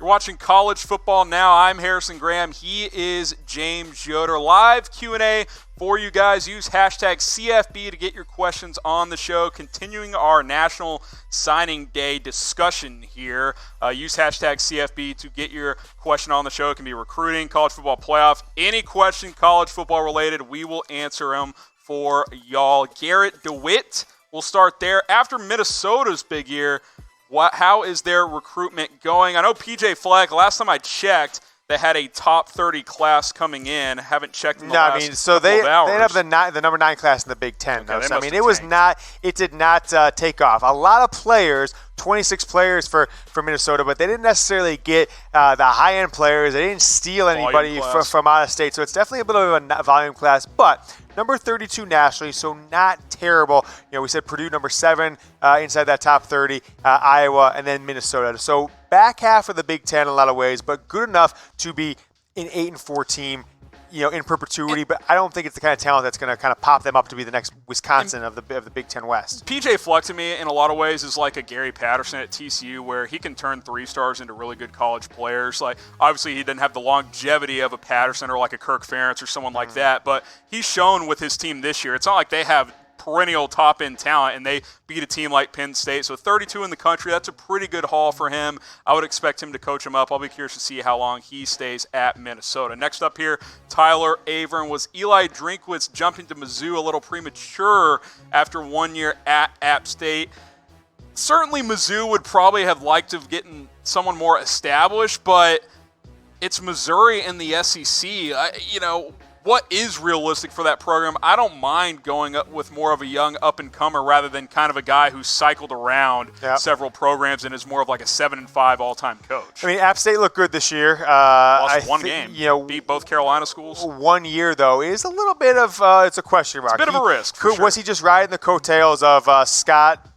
You're watching College Football Now. I'm Harrison Graham. He is James Yoder. Live Q&A for you guys. Use hashtag CFB to get your questions on the show. Continuing our National Signing Day discussion here. Use hashtag CFB to get your question on the show. It can be recruiting, college football playoff, any question college football related. We will answer them for y'all. Garrett DeWitt, we'll start there. After Minnesota's big year, how is their recruitment going? I know PJ Fleck, last time I checked, they had a top 30 class coming in. Haven't checked in the last couple of hours. They have the number 9 class in the Big Ten, though. So, it did not take off. A lot of players, 26 players for Minnesota, but they didn't necessarily get the high-end players. They didn't steal anybody from out of state. So it's definitely a bit of a volume class, but number 32 nationally, so not terrible. We said Purdue number 7 inside that top 30, Iowa, and then Minnesota. So back half of the Big Ten in a lot of ways, but good enough to be an 8-4 team, in perpetuity. But I don't think it's the kind of talent that's going to kind of pop them up to be the next Wisconsin of the Big Ten West. PJ Fleck, to me, in a lot of ways, is like a Gary Patterson at TCU, where he can turn 3-stars into really good college players. Like, obviously, he didn't have the longevity of a Patterson or like a Kirk Ferentz or someone like that, but he's shown with his team this year. It's not like they have perennial top-end talent, and they beat a team like Penn State. So 32 in the country, that's a pretty good haul for him. I would expect him to coach him up. I'll be curious to see how long he stays at Minnesota. Next up here, Tyler Avern. Was Eli Drinkwitz jumping to Mizzou a little premature after 1 year at App State? Certainly Mizzou would probably have liked to have gotten someone more established, but it's Missouri and the SEC. What is realistic for that program? I don't mind going up with more of a young up-and-comer rather than kind of a guy who's cycled around several programs and is more of like a 7-5 all-time coach. I mean, App State looked good this year. Lost one game. Beat both Carolina schools. 1 year, though, is a little bit of it's a question mark. It's a bit of a risk. Was he just riding the coattails of Scott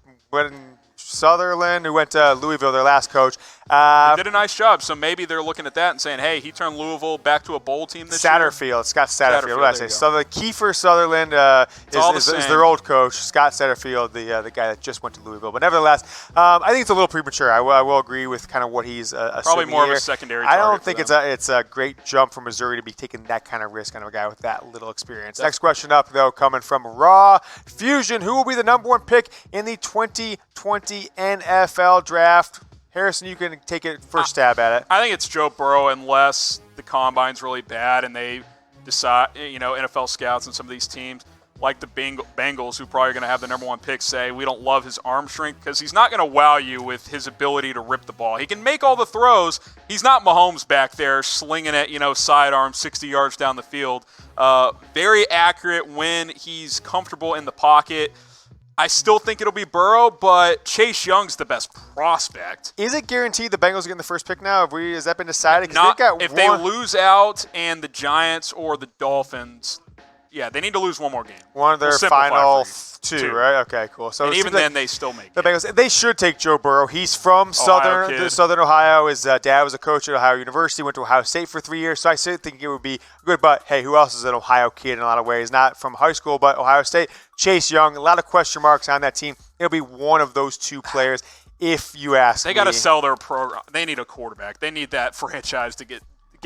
Sutherland, who went to Louisville, their last coach? They did a nice job, so maybe they're looking at that and saying, hey, he turned Louisville back to a bowl team this year. Scott Satterfield. What did I say? Kiefer Sutherland is their old coach. Scott Satterfield, the guy that just went to Louisville. But nevertheless, I think it's a little premature. I will agree with kind of what he's probably more of a secondary target. I don't think it's a great jump for Missouri to be taking that kind of risk on a guy with that little experience. Next question up, though, coming from Raw Fusion. Who will be the number 1 pick in the 2020 NFL Draft? Harrison, you can take it first stab at it. I think it's Joe Burrow, unless the combine's really bad and they decide, NFL scouts and some of these teams, like the Bengals, who probably are going to have the number 1 pick, say we don't love his arm strength, because he's not going to wow you with his ability to rip the ball. He can make all the throws. He's not Mahomes back there slinging it, sidearm 60 yards down the field. Very accurate when he's comfortable in the pocket. I still think it'll be Burrow, but Chase Young's the best prospect. Is it guaranteed the Bengals are getting the first pick now? Has that been decided? They lose out and the Giants or the Dolphins, they need to lose one more game. One of their final two, right? Okay, cool. So and even then, they still make the Bengals. They should take Joe Burrow. He's from Southern Ohio. His dad was a coach at Ohio University, went to Ohio State for 3 years. So I still think it would be good. But, hey, who else is an Ohio kid in a lot of ways? Not from high school, but Ohio State. Chase Young, a lot of question marks on that team. It'll be one of those two players, if you ask me. They got to sell their program. They need a quarterback. They need that franchise to get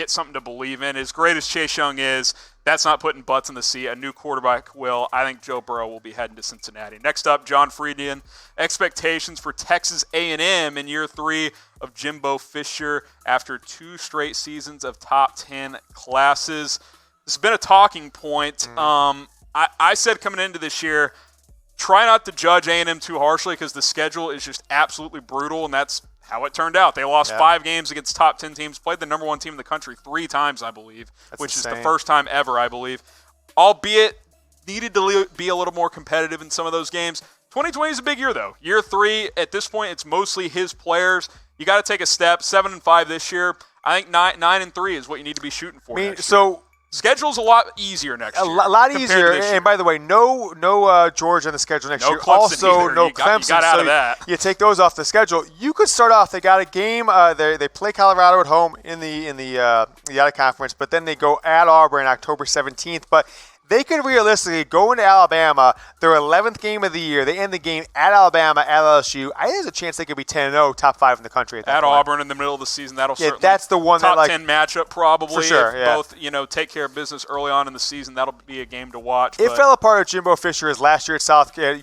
something to believe in. As great as Chase Young is, that's not putting butts in the seat. A new quarterback will. I think Joe Burrow will be heading to Cincinnati. Next up, John Friedian. Expectations for Texas A&M in year 3 of Jimbo Fisher after 2 straight seasons of top 10 classes. This has been a talking point. I said coming into this year, try not to judge A&M too harshly because the schedule is just absolutely brutal, and that's how it turned out. They lost 5 games against top 10 teams, played the number 1 team in the country 3 times, I believe, which is the first time ever, I believe. Albeit needed to be a little more competitive in some of those games. 2020 is a big year, though. Year 3, at this point, it's mostly his players. You got to take a step. 7-5 this year. I think 9-3 is what you need to be shooting for next year. Schedule's a lot easier next year. A lot easier. And by the way, no Georgia on the schedule next year. Clemson also, either. no you Clemson. Got out of that. You take those off the schedule. You could start off. They got a game. They play Colorado at home in the out of conference, but then they go at Auburn October 17th. But they could realistically go into Alabama, their 11th game of the year. They end the game at Alabama, at LSU. I think there's a chance they could be 10-0, top 5 in the country at that point. Auburn in the middle of the season. That'll certainly that's the one top that, 10 matchup probably. For sure, if both take care of business early on in the season, that'll be a game to watch. It fell apart with Jimbo Fisher his last year at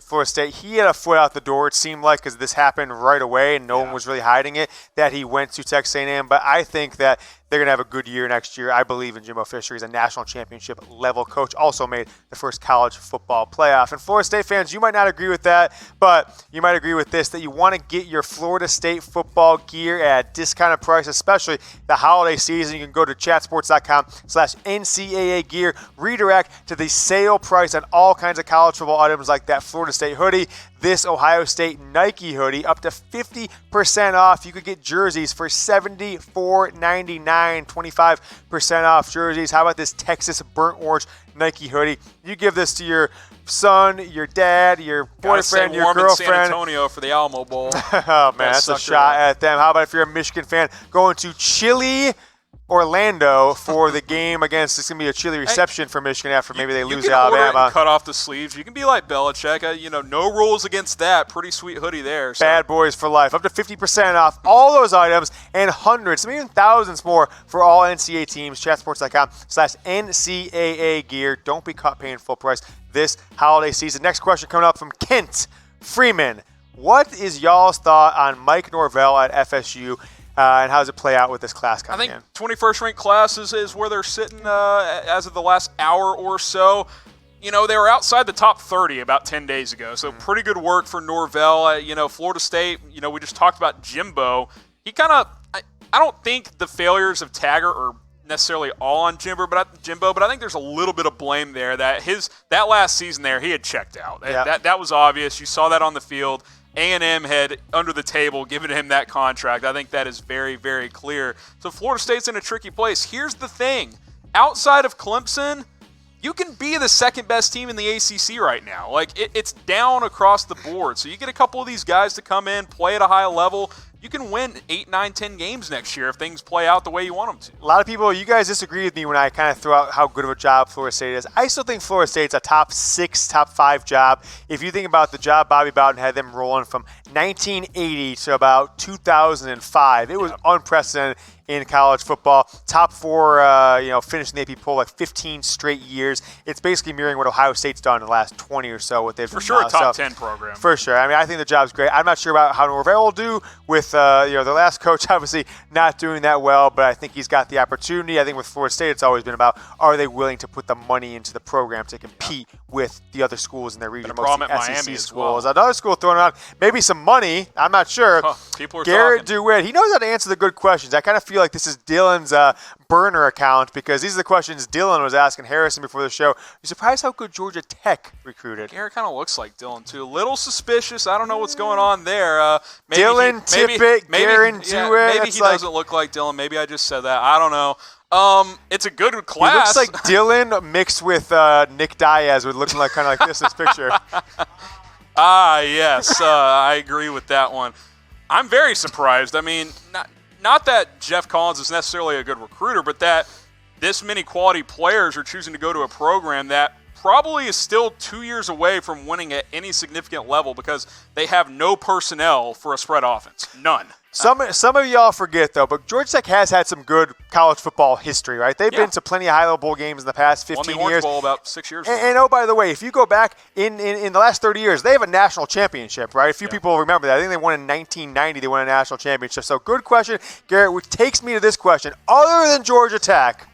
Florida State. He had a foot out the door, it seemed like, because this happened right away and no one was really hiding it, that he went to Texas A&M. But I think that they're going to have a good year next year. I believe in Jimbo Fisher. He's a national championship level coach. Also made the first college football playoff. And Florida State fans, you might not agree with that, but you might agree with this, that you want to get your Florida State football gear at a discounted price, especially the holiday season. You can go to chatsports.com/NCAA gear, redirect to the sale price on all kinds of college football items like that Florida State hoodie, this Ohio State Nike hoodie, up to 50% off. You could get jerseys for $74.99. 25% off jerseys. How about this Texas burnt orange Nike hoodie? You give this to your son, your dad, your boyfriend, your girlfriend. San Antonio for the Alamo Bowl. Oh, man, that's a shot at them. How about if you're a Michigan fan going to chilly Orlando for the game against, it's going to be a chilly reception for Michigan after maybe they lose to Alabama. You can cut off the sleeves. You can be like Belichick. No rules against that. Pretty sweet hoodie there. So. Bad boys for life. Up to 50% off all those items and hundreds, maybe even thousands more for all NCAA teams. Chatsports.com/NCAA gear. Don't be caught paying full price this holiday season. Next question coming up from Kent Freeman. What is y'all's thought on Mike Norvell at FSU? And how does it play out with this class coming in? I think 21st ranked class is where they're sitting as of the last hour or so. They were outside the top 30 about 10 days ago, so pretty good work for Norvell. Florida State, we just talked about Jimbo. He I don't think the failures of Taggart are necessarily all on Jimbo, but I think there's a little bit of blame there that last season there, he had checked out. Yeah. That was obvious. You saw that on the field. A&M had, under the table, given him that contract. I think that is very, very clear. So Florida State's in a tricky place. Here's the thing. Outside of Clemson, you can be the second-best team in the ACC right now. It's down across the board. So you get a couple of these guys to come in, play at a high level. You can win 8, 9, 10 games next year if things play out the way you want them to. A lot of people, you guys disagree with me when I kind of throw out how good of a job Florida State is. I still think Florida State's a top 6, top 5 job. If you think about the job Bobby Bowden had them rolling from 1980 to about 2005, it was unprecedented in college football. Top 4, finishing the AP poll 15 straight years. It's basically mirroring what Ohio State's done in the last 20 or so. What they've for sure, a top 10 program. For sure. I think the job's great. I'm not sure about how Norvell will do with the last coach obviously not doing that well, but I think he's got the opportunity. I think with Florida State, it's always been about, are they willing to put the money into the program to compete with the other schools in their region, mostly SEC schools. Another school throwing around maybe some money. I'm not sure. People are Garrett talking. DeWitt, he knows how to answer the good questions. I kind of feel like this is Dylan's burner account because these are the questions Dylan was asking Harrison before the show. You surprised how good Georgia Tech recruited? Garrett kind of looks like Dylan too. A little suspicious. I don't know what's going on there. Maybe Dylan Tippett, Garrett DeWitt. Maybe he doesn't look like Dylan. Maybe I just said that. I don't know. It's a good class. He looks like Dylan mixed with Nick Diaz, with looking kind of like this in this picture. Yes, I agree with that one. I'm very surprised. Not that Jeff Collins is necessarily a good recruiter, but that this many quality players are choosing to go to a program that probably is still 2 years away from winning at any significant level because they have no personnel for a spread offense. None. Some of y'all forget, though, but Georgia Tech has had some good college football history, right? They've been to plenty of high-level bowl games in the past 15 years. Won the Orange Bowl about 6 years ago. And oh, by the way, if you go back in the last 30 years, they have a national championship, right? A few people remember that. I think they won in 1990. They won a national championship. So good question, Garrett, which takes me to this question. Other than Georgia Tech,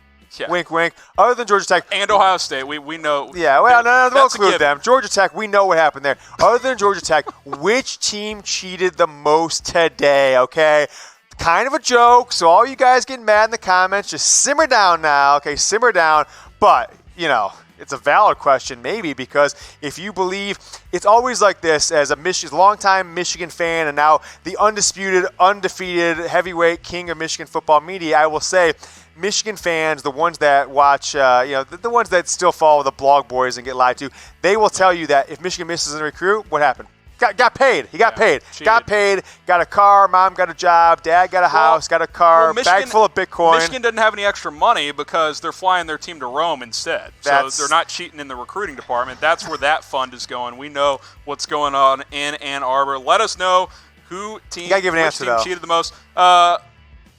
wink, wink, other than Georgia Tech. And Ohio State, we know. Yeah, well, no, we'll include them. Georgia Tech, we know what happened there. Other than Georgia Tech, which team cheated the most today, okay? Kind of a joke, so all you guys getting mad in the comments, just simmer down now, okay? Simmer down. But, it's a valid question maybe because if you believe it's always like this as a longtime Michigan fan and now the undisputed, undefeated heavyweight king of Michigan football media, I will say Michigan fans, the ones that watch, the ones that still follow the blog boys and get lied to, they will tell you that if Michigan misses a recruit, what happened? got paid. He got paid. Cheated. Got paid. Got a car. Mom got a job. Dad got a house. Got a car. Bag full of Bitcoin. Michigan doesn't have any extra money because they're flying their team to Rome instead. So they're not cheating in the recruiting department. That's where that fund is going. We know what's going on in Ann Arbor. Let us know which team cheated the most.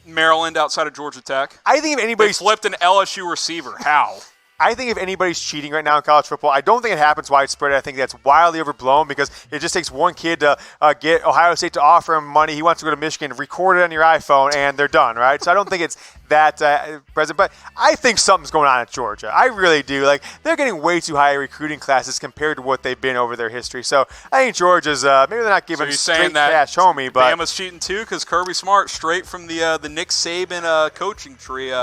Maryland outside of Georgia Tech. I think if anybody's flipped an LSU receiver, how? I think if anybody's cheating right now in college football, I don't think it happens widespread. I think that's wildly overblown because it just takes one kid to get Ohio State to offer him money. He wants to go to Michigan, record it on your iPhone, and they're done, right? So I don't think it's that present. But I think something's going on at Georgia. I really do. Like, they're getting way too high recruiting classes compared to what they've been over their history. So I think Georgia's maybe they're not giving straight cash homie, but Bama's cheating too because Kirby Smart straight from the Nick Saban coaching tree.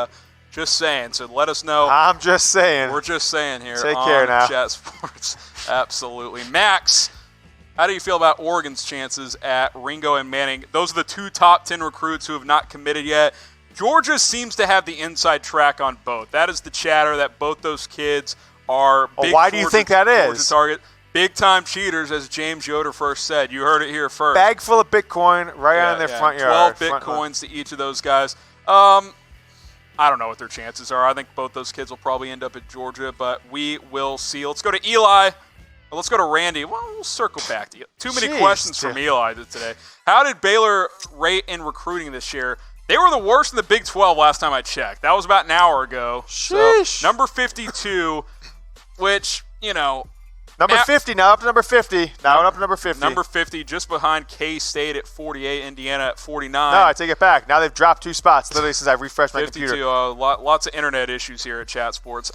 Just saying. So let us know. I'm just saying. We're just saying here. Take care now. Chat Sports. Absolutely. Max, how do you feel about Oregon's chances at Ringo and Manning? Those are the two top 10 recruits who have not committed yet. Georgia seems to have the inside track on both. That is the chatter that both those kids are big. Why do you think that is? Target. Big-time cheaters, as James Yoder first said. You heard it here first. Bag full of Bitcoin right on their front yard. 12 Bitcoins to each of those guys. I don't know what their chances are. I think both those kids will probably end up at Georgia, but we will see. Let's go to Eli. Let's go to Randy. Well, we'll circle back to you. Too many questions from Eli today. How did Baylor rate in recruiting this year? They were the worst in the Big 12 last time I checked. That was about an hour ago. Sheesh. So, number 52, which, Number 50, now up to number 50. Now up to number 50. Number 50, just behind K-State at 48, Indiana at 49. No, I take it back. Now they've dropped 2 spots, literally, since I've refreshed my 52, computer. Lots of internet issues here at Chat Sports.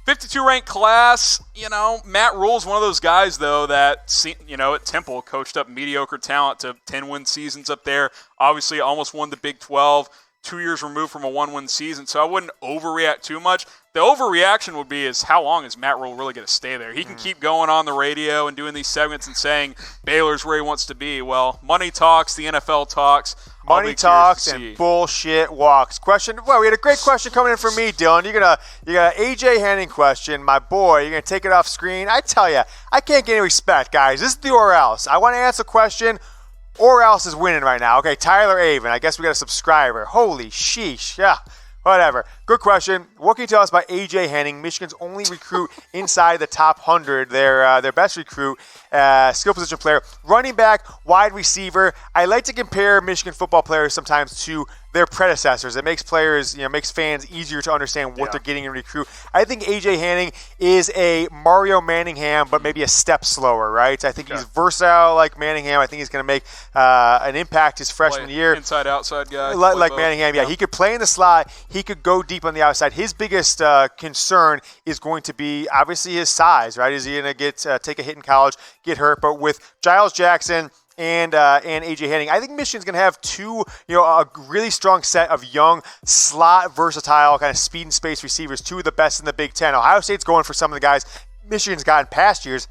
52 ranked class, Matt Rule's one of those guys, though, that, at Temple coached up mediocre talent to 10-win seasons up there. Obviously, almost won the Big 12, 2 years removed from a 1-win season, so I wouldn't overreact too much. The overreaction would be is how long is Matt Rule really going to stay there? He can keep going on the radio and doing these segments and saying Baylor's where he wants to be. Well, money talks, the NFL talks. Money talks and bullshit walks. Question. Well, we had a great question coming in from me, Dylan. You got an AJ Henning question, my boy. You're gonna take it off screen. I tell you, I can't get any respect, guys. This is the or else. I want to answer the question. Or else is winning right now. Okay, Tyler Avon. I guess we got a subscriber. Holy sheesh. Yeah. Whatever. Good question. What can you tell us about A.J. Henning, Michigan's only recruit inside the top 100, their best recruit, skill position player, running back, wide receiver. I like to compare Michigan football players sometimes to their predecessors. It makes players, makes fans easier to understand what they're getting in recruit. I think A.J. Henning is a Mario Manningham, but maybe a step slower, right? I think he's versatile like Manningham. I think he's going to make an impact his freshman year. Inside, outside guy. Like Manningham, yeah. He could play in the slot. He could go deep on the outside. His biggest concern is going to be obviously his size, right? Is he going to take a hit in college, get hurt? But with Giles Jackson and A.J. Henning, I think Michigan's going to have a really strong set of young, slot, versatile, kind of speed and space receivers, two of the best in the Big Ten. Ohio State's going for some of the guys Michigan's got in past years,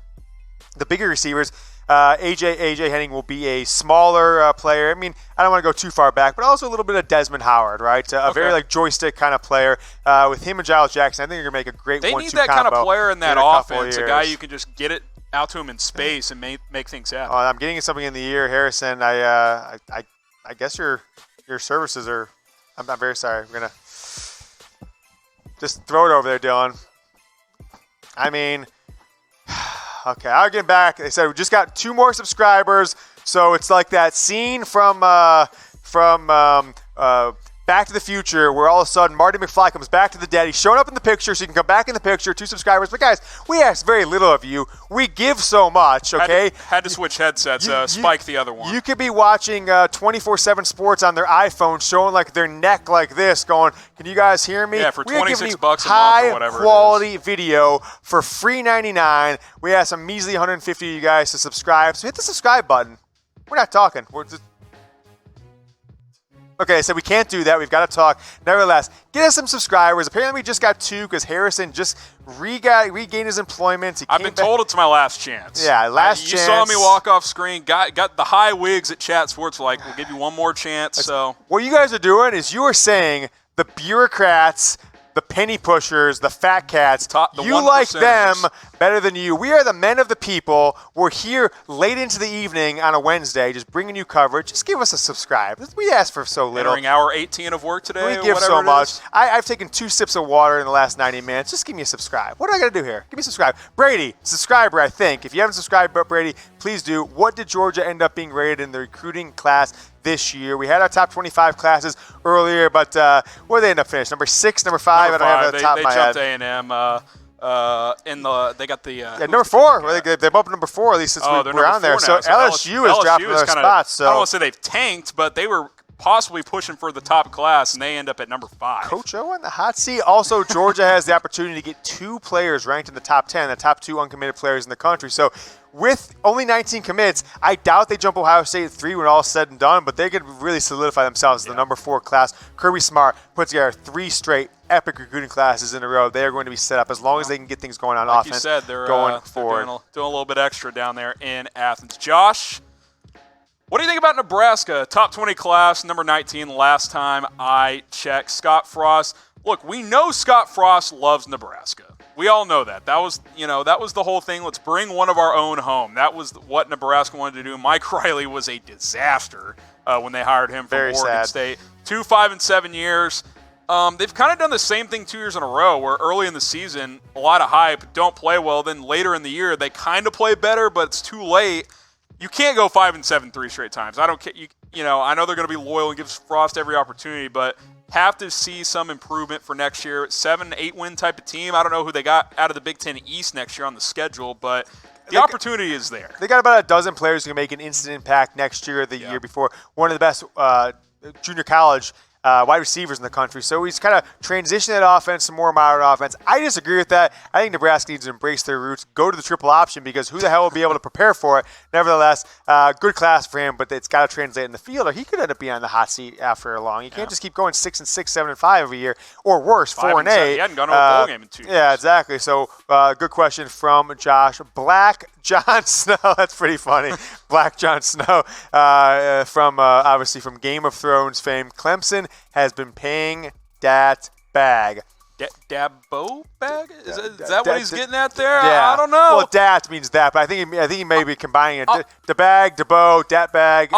the bigger receivers. A.J. Henning will be a smaller player. I mean, I don't want to go too far back, but also a little bit of Desmond Howard, right? A very joystick kind of player. With him and Giles Jackson, I think you're going to make a great 1-2 combo. They need that kind of player in that offense, a guy you can just get it out to him in space and make things happen. I'm getting something in the ear, Harrison. I guess your services are. I'm very sorry. We're gonna just throw it over there, Dylan. I mean, okay, I'll get back. They said we just got 2 more subscribers, so it's like that scene from Back to the Future, where all of a sudden Marty McFly comes back to the dead. He's showing up in the picture, so you can come back in the picture. 2 subscribers. But guys, we ask very little of you. We give so much, okay? Had to switch headsets, spike the other one. You could be watching 24/7 Sports on their iPhone, showing like their neck like this, going, can you guys hear me? Yeah, for $26 a month or whatever. High-quality video for free $99. We ask a measly 150 of you guys to subscribe. So hit the subscribe button. We're not talking. We're just... Okay, so we can't do that. We've got to talk. Nevertheless, get us some subscribers. Apparently, we just got 2 because Harrison just regained his employment. I've been told it's my last chance. Yeah, last chance. You saw me walk off screen. Got the high wigs at Chat Sports. We'll give you one more chance. So what you guys are doing is you are saying the bureaucrats, the penny pushers, the fat cats, you like them better than you. We are the men of the people. We're here late into the evening on a Wednesday, just bringing you coverage. Just give us a subscribe. We ask for so little. Entering hour 18 of work today. We give so much. I've taken 2 sips of water in the last 90 minutes. Just give me a subscribe. What do I got to do here? Give me a subscribe. Brady, subscriber, I think. If you haven't subscribed, Brady, please do. What did Georgia end up being rated in the recruiting class this year? We had our top 25 classes earlier, but where did they end up finishing? Number 6, number 5? I don't have it at the top of my head. They jumped A&M. They got the number 4. They bumped up number 4 at least since we're on there. So LSU is dropping their spots. So I don't want to say they've tanked, but they were possibly pushing for the top class, and they end up at number 5. Coach O in the hot seat. Also, Georgia has the opportunity to get 2 players ranked in the top 10, the top 2 uncommitted players in the country. So with only 19 commits, I doubt they jump Ohio State at 3 when all is said and done, but they could really solidify themselves as the number 4 class. Kirby Smart puts together 3 straight epic recruiting classes in a row. They are going to be set up as long as they can get things going on offense. Like you said, they're going forward. They're doing a little bit extra down there in Athens. Josh, what do you think about Nebraska? Top 20 class, number 19 last time I checked. Scott Frost. Look, we know Scott Frost loves Nebraska. We all know that. That was the whole thing. Let's bring one of our own home. That was what Nebraska wanted to do. Mike Riley was a disaster when they hired him from Oregon State. 2 5-7 years. They've kind of done the same thing 2 years in a row, where early in the season, a lot of hype, don't play well. Then later in the year, they kind of play better, but it's too late. You can't go 5-7 3 straight times. I don't care. I know they're going to be loyal and give Frost every opportunity, but have to see some improvement for next year. 7-8 win type of team. I don't know who they got out of the Big Ten East next year on the schedule, but the opportunity is there. They got about a dozen players who can make an instant impact next year or the year before. One of the best junior college wide receivers in the country. So he's kind of transitioning that offense to more modern offense. I disagree with that. I think Nebraska needs to embrace their roots, go to the triple option, because who the hell will be able to prepare for it? Nevertheless, good class for him, but it's got to translate in the field, or he could end up being on the hot seat after long. You can't just keep going 6-6, 7-5 every year, or worse, 4-8. He hadn't gone to a bowl game in 2 years. Yeah, exactly. So good question from Josh. Black Jon Snow. That's pretty funny. Black Jon Snow from obviously from Game of Thrones fame. Clemson has been paying that bag. Dabo bag? Is that what he's getting at there? Yeah. I don't know. Well, dat means that, but I think he may be combining it. The bag, Dabo, dat bag.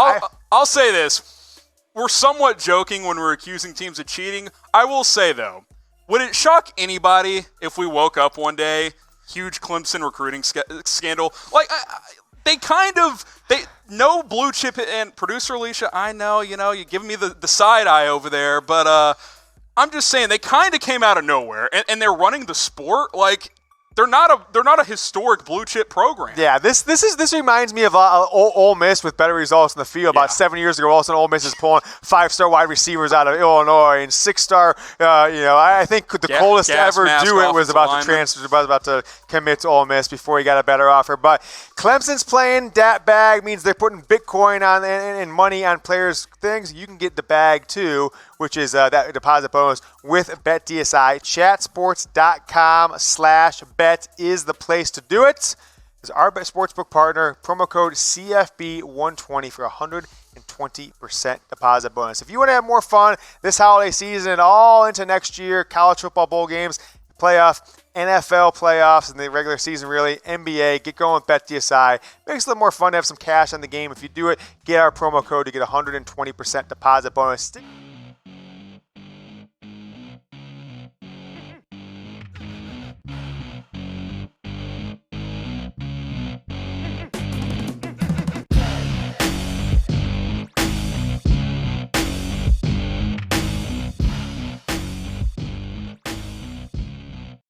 I'll say this. We're somewhat joking when we're accusing teams of cheating. I will say, though, would it shock anybody if we woke up one day, huge Clemson recruiting scandal? Like, no blue chip, and producer Alicia, I know, you're giving me the side eye over there, but I'm just saying they kind of came out of nowhere, and they're running the sport like they're not a historic blue chip program. Yeah, this reminds me of Ole Miss with better results in the field. About 7 years ago, all of a sudden Ole Miss is pulling 5-star wide receivers out of Illinois and 6-star. I think the coldest to ever do it was about to transfer, about to commit to Ole Miss before he got a better offer. But Clemson's playing that bag, means they're putting Bitcoin on and money on players' things. You can get the bag too, which is that deposit bonus with BetDSI. Chatsports.com/bet is the place to do it. It's our sportsbook partner. Promo code CFB120 for 120% deposit bonus. If you want to have more fun this holiday season and all into next year, college football bowl games, playoff, NFL playoffs, and the regular season, really, NBA, get going with BetDSI. Makes it a little more fun to have some cash on the game. If you do it, get our promo code to get 120% deposit bonus.